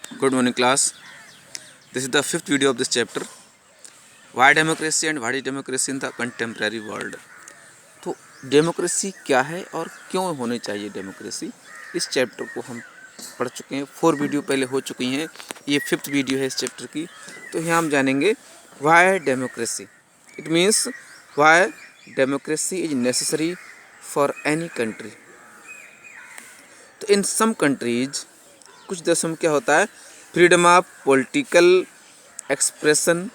Good morning, class. This is the fifth video of this chapter. Why democracy and what is democracy in the contemporary world? तो democracy क्या है और क्यों होनी चाहिए democracy, इस चैप्टर को हम पढ़ चुके हैं। 4 वीडियो पहले हो चुकी हैं, ये 5th वीडियो है इस चैप्टर की। तो यहाँ हम जानेंगे Y democracy. It means Y democracy is necessary for any country. तो इन सम कंट्रीज, कुछ देशों में क्या होता है, फ्रीडम ऑफ पॉलिटिकल एक्सप्रेशन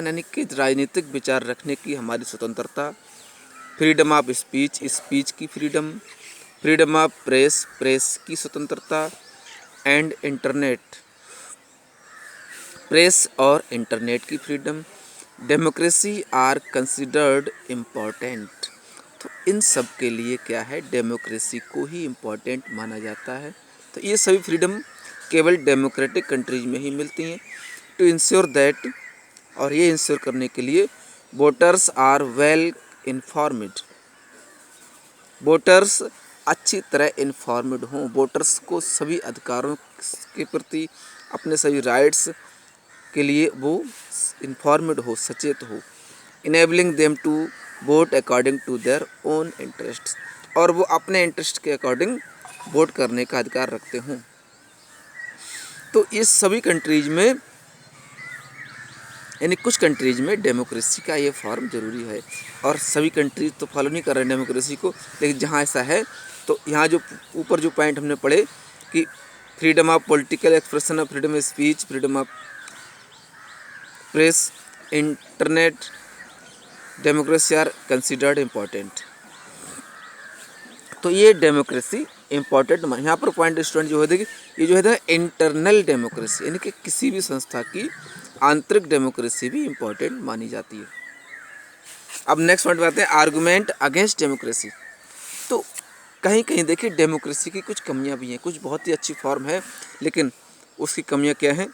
यानी कि राजनीतिक विचार रखने की हमारी स्वतंत्रता, फ्रीडम ऑफ स्पीच की फ्रीडम ऑफ प्रेस की स्वतंत्रता, एंड प्रेस और इंटरनेट की freedom, democracy are considered important. तो इन सब के लिए क्या है, डेमोक्रेसी को ही इम्पॉर्टेंट माना जाता है। तो ये सभी फ्रीडम केवल डेमोक्रेटिक कंट्रीज में ही मिलती हैं। टू इंश्योर दैट, और ये इंश्योर करने के लिए voters are well informed, voters अच्छी तरह इन्फॉर्म्ड हों, वोटर्स को सभी अधिकारों के प्रति, अपने सभी राइट्स के लिए वो इन्फॉर्म्ड हो, सचेत हो। Enabling them to vote according to their own interest, और वो अपने इंटरेस्ट के अकॉर्डिंग वोट करने का अधिकार रखते हों। तो इस सभी कंट्रीज में, यानी कुछ कंट्रीज में डेमोक्रेसी का ये फॉर्म ज़रूरी है, और सभी कंट्रीज तो फॉलो नहीं कर रहे हैं डेमोक्रेसी को। लेकिन जहाँ ऐसा है, तो यहाँ जो ऊपर जो पॉइंट हमने पढ़े कि freedom of political expression, freedom of speech, freedom of press, internet, democracy are considered important. तो ये डेमोक्रेसी इम्पॉर्टेंट, यहाँ पर पॉइंट स्टूडेंट जो है देखिए, ये जो है इंटरनल डेमोक्रेसी, यानी कि किसी भी संस्था की आंतरिक डेमोक्रेसी भी इम्पॉर्टेंट मानी जाती है। अब नेक्स्ट पॉइंट पे आते हैं, आर्गूमेंट अगेंस्ट डेमोक्रेसी। तो कहीं कहीं देखिए डेमोक्रेसी की कुछ कमियां भी हैं, कुछ बहुत ही अच्छी फॉर्म है लेकिन उसकी कमियां क्या हैं।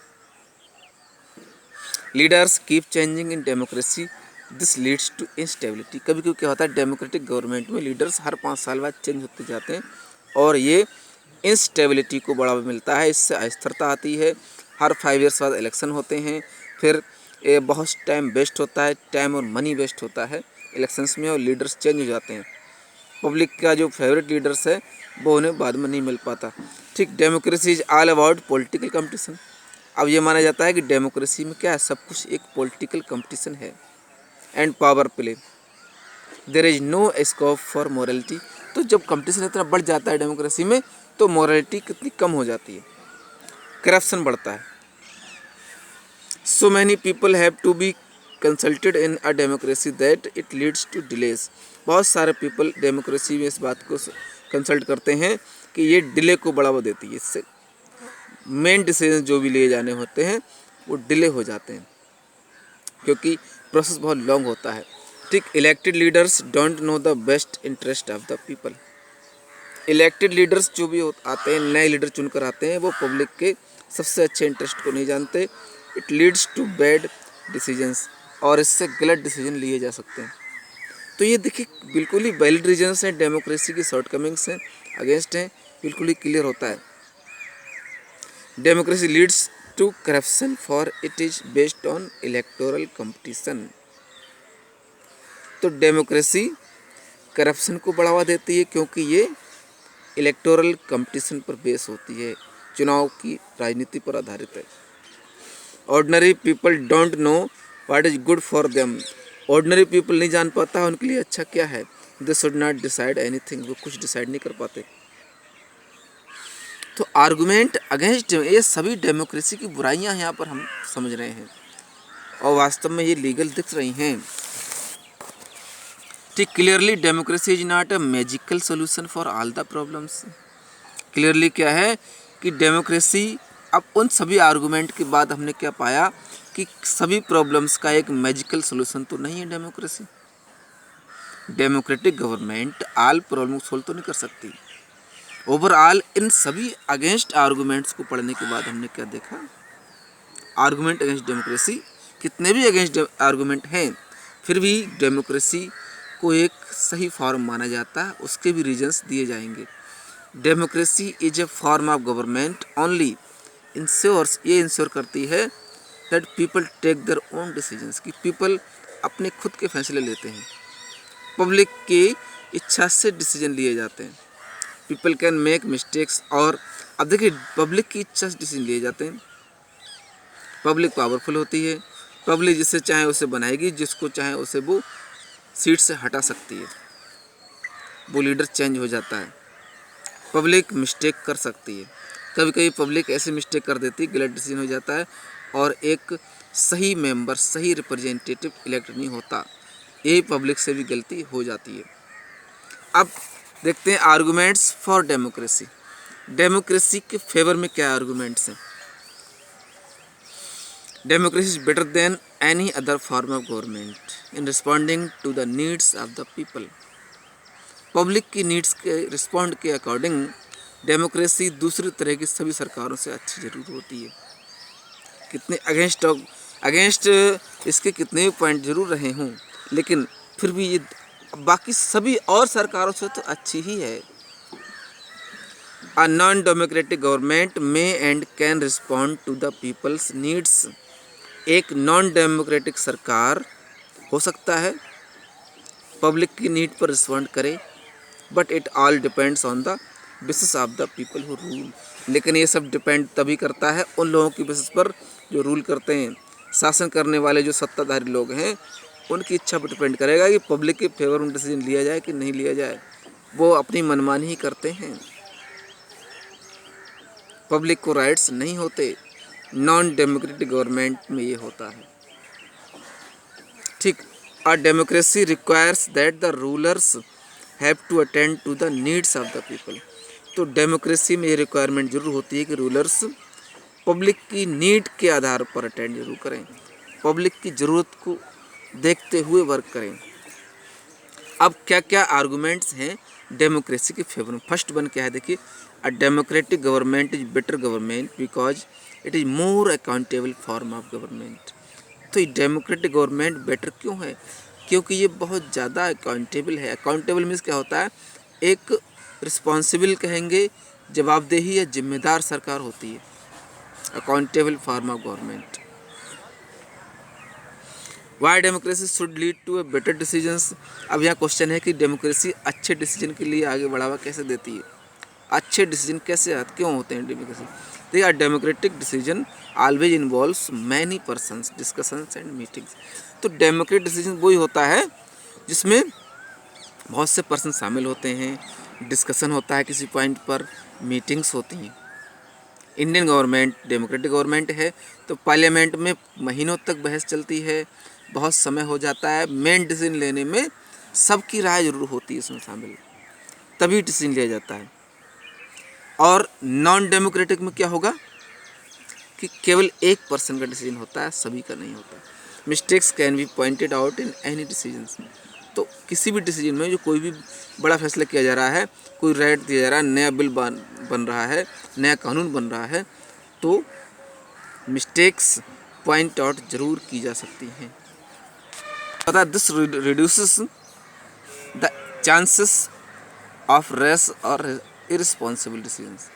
Leaders keep changing in democracy, this leads to instability. कभी कभी क्या होता है, डेमोक्रेटिक गवर्नमेंट में लीडर्स हर 5 साल बाद चेंज होते जाते हैं, और ये इंस्टेबिलिटी को बढ़ावा मिलता है, इससे अस्थिरता आती है। हर 5 ईयर्स बाद इलेक्शन होते हैं, फिर बहुत टाइम वेस्ट होता है, टाइम और मनी वेस्ट होता है इलेक्शंस में, और लीडर्स चेंज हो जाते हैं। पब्लिक का जो फेवरेट लीडर्स है वो उन्हें बाद में नहीं मिल पाता। ठीक, democracy is all about political competition. अब ये माना जाता है कि डेमोक्रेसी में क्या है, सब कुछ एक पॉलिटिकल कंपटीशन है, and power play, there is no scope for morality. तो जब कंपटीशन इतना बढ़ जाता है डेमोक्रेसी में, तो मोरलिटी कितनी कम हो जाती है, करप्शन बढ़ता है। So many people have to be consulted in a democracy that it leads to delays. बहुत सारे पीपल डेमोक्रेसी में इस बात को कंसल्ट करते हैं कि ये डिले को बढ़ावा देती है, इससे मेन डिसीजन जो भी लिए जाने होते हैं वो डिले हो जाते हैं, क्योंकि प्रोसेस बहुत लॉन्ग होता है। ठीक, elected leaders don't know the best interest of the people. Elected leaders जो भी आते हैं, नए लीडर चुनकर आते हैं, वो पब्लिक के सबसे अच्छे इंटरेस्ट को नहीं जानते। It leads to bad decisions, और इससे गलत डिसीजन लिए जा सकते हैं। तो ये देखिए बिल्कुल ही वैलिड रीजंस हैं, डेमोक्रेसी की शॉर्टकमिंग्स हैं, अगेंस्ट हैं, बिल्कुल ही क्लियर होता है। Democracy leads to corruption for it is based on electoral competition. तो डेमोक्रेसी करप्शन को बढ़ावा देती है, क्योंकि ये इलेक्टोरल कंपटीशन पर बेस होती है, चुनाव की राजनीति पर आधारित है। Ordinary people don't know what is good for them. Ordinary people नहीं जान पाता उनके लिए अच्छा क्या है। They should not decide anything, वो कुछ डिसाइड नहीं कर पाते। तो आर्गूमेंट अगेंस्ट, ये सभी डेमोक्रेसी की बुराइयां यहाँ पर हम समझ रहे हैं, और वास्तव में ये लीगल दिख रही हैं। ठीक, clearly democracy is not a magical solution for all the problems. Clearly क्या है कि डेमोक्रेसी, अब उन सभी आर्गूमेंट के बाद हमने क्या पाया कि सभी प्रॉब्लम्स का एक मैजिकल सोल्यूशन तो नहीं है democracy. Democratic government all problem solve तो नहीं कर सकती। ओवरऑल इन सभी अगेंस्ट आर्गूमेंट्स को पढ़ने के बाद हमने क्या देखा, आर्गूमेंट अगेंस्ट डेमोक्रेसी, कितने भी अगेंस्ट आर्गूमेंट हैं, फिर भी डेमोक्रेसी को एक सही फॉर्म माना जाता है, उसके भी रीजंस दिए जाएंगे। Democracy is a form of government only ensures, ये इंश्योर करती है that people take their own decisions, कि पीपल अपने खुद के फैसले लेते हैं, पब्लिक की इच्छा से डिसीजन लिए जाते हैं। पीपल कैन मेक मिस्टेक्स, और अब देखिए पब्लिक की इच्छा से डिसीजन लिए जाते हैं। पब्लिक पावरफुल होती है, पब्लिक जिसे चाहे उसे बनाएगी, जिसको चाहे उसे वो सीट से हटा सकती है, वो लीडर चेंज हो जाता है। पब्लिक मिस्टेक कर सकती है, कभी कभी पब्लिक ऐसे मिस्टेक कर देती है, गलत डिसीजन हो जाता है और एक सही मेंबर, सही रिप्रेजेंटेटिव इलेक्ट नहीं होता, यही पब्लिक से भी गलती हो जाती है। अब देखते हैं आर्गूमेंट्स फॉर डेमोक्रेसी। डेमोक्रेसी के फेवर में क्या आर्गूमेंट्स हैं? Democracy is better than any other form of government in responding to the needs of the people. Public की नीड्स के रिस्पॉन्ड के अकॉर्डिंग डेमोक्रेसी दूसरी तरह की सभी सरकारों से अच्छी जरूर होती है। कितने अगेंस्ट इसके कितने भी पॉइंट जरूर रहे हों, लेकिन फिर भी ये बाकी सभी और सरकारों से तो अच्छी ही है। A non-democratic government may and can respond to the people's needs। एक नॉन डेमोक्रेटिक सरकार हो सकता है पब्लिक की नीड पर रिस्पॉन्ड करे, but it all depends on the basis of the people who rule. लेकिन ये सब डिपेंड तभी करता है उन लोगों की बेसिस पर जो रूल करते हैं। शासन करने वाले जो सत्ताधारी लोग हैं उनकी इच्छा पर डिपेंड करेगा कि पब्लिक के फेवर में डिसीजन लिया जाए कि नहीं लिया जाए। वो अपनी मनमानी ही करते हैं, पब्लिक को राइट्स नहीं होते। नॉन डेमोक्रेटिक गवर्नमेंट में ये होता है। ठीक, a democracy requires that the rulers have to attend to the needs of the people. तो डेमोक्रेसी में ये रिक्वायरमेंट जरूर होती है कि रूलर्स पब्लिक की नीड के आधार पर अटेंड जरूर करें, पब्लिक की ज़रूरत को देखते हुए वर्क करें। अब क्या क्या आर्गूमेंट्स हैं डेमोक्रेसी के फेवर में? फर्स्ट वन क्या है देखिए, a democratic government is better government because it is more accountable form of government. तो ये डेमोक्रेटिक गवर्नमेंट बेटर क्यों है? क्योंकि ये बहुत ज़्यादा अकाउंटेबल है। अकाउंटेबल मीन्स क्या होता है? एक रिस्पॉन्सिबल कहेंगे, जवाबदेही या जिम्मेदार सरकार होती है, accountable form of government. Why democracy should lead to a better decisions. अब यहाँ क्वेश्चन है कि डेमोक्रेसी अच्छे डिसीजन के लिए आगे बढ़ावा कैसे देती है? अच्छे डिसीजन कैसे क्यों होते हैं डेमोक्रेसी? देखिए, democratic decision always involves many persons, discussions and meetings. तो डेमोक्रेटिक डिसीजन वही होता है जिसमें बहुत से पर्सन शामिल होते हैं, डिस्कशन होता है किसी पॉइंट पर, मीटिंग्स होती हैं। इंडियन गवर्नमेंट डेमोक्रेटिक गवर्नमेंट है तो पार्लियामेंट में महीनों तक बहस चलती है, बहुत समय हो जाता है। मेन डिसीजन लेने में सबकी राय जरूर होती है इसमें शामिल, तभी डिसीजन लिया जाता है। और नॉन डेमोक्रेटिक में क्या होगा कि केवल एक पर्सन का डिसीजन होता है, सभी का नहीं होता। Mistakes can be pointed out in any decisions. तो किसी भी डिसीजन में जो कोई भी बड़ा फैसला किया जा रहा है, कोई राइट दिया जा रहा है, नया बिल बन रहा है, नया कानून बन रहा है, तो मिस्टेक्स पॉइंट आउट जरूर की जा सकती हैं। पता this reduces the chances of rash और इररिस्पॉन्सिबल डिसीजंस।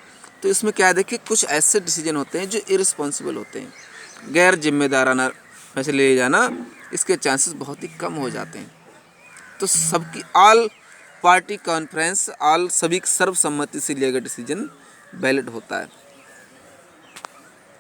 तो इसमें क्या है देखिए, कुछ ऐसे डिसीजन होते हैं जो इररिस्पॉन्सिबल होते हैं, गैर जिम्मेदाराना फैसले लिए जाना, इसके चांसेस बहुत ही कम हो जाते हैं। तो सबकी ऑल पार्टी कॉन्फ्रेंस, ऑल सभी सर्वसम्मति से लिया गया डिसीजन वैलिड होता है।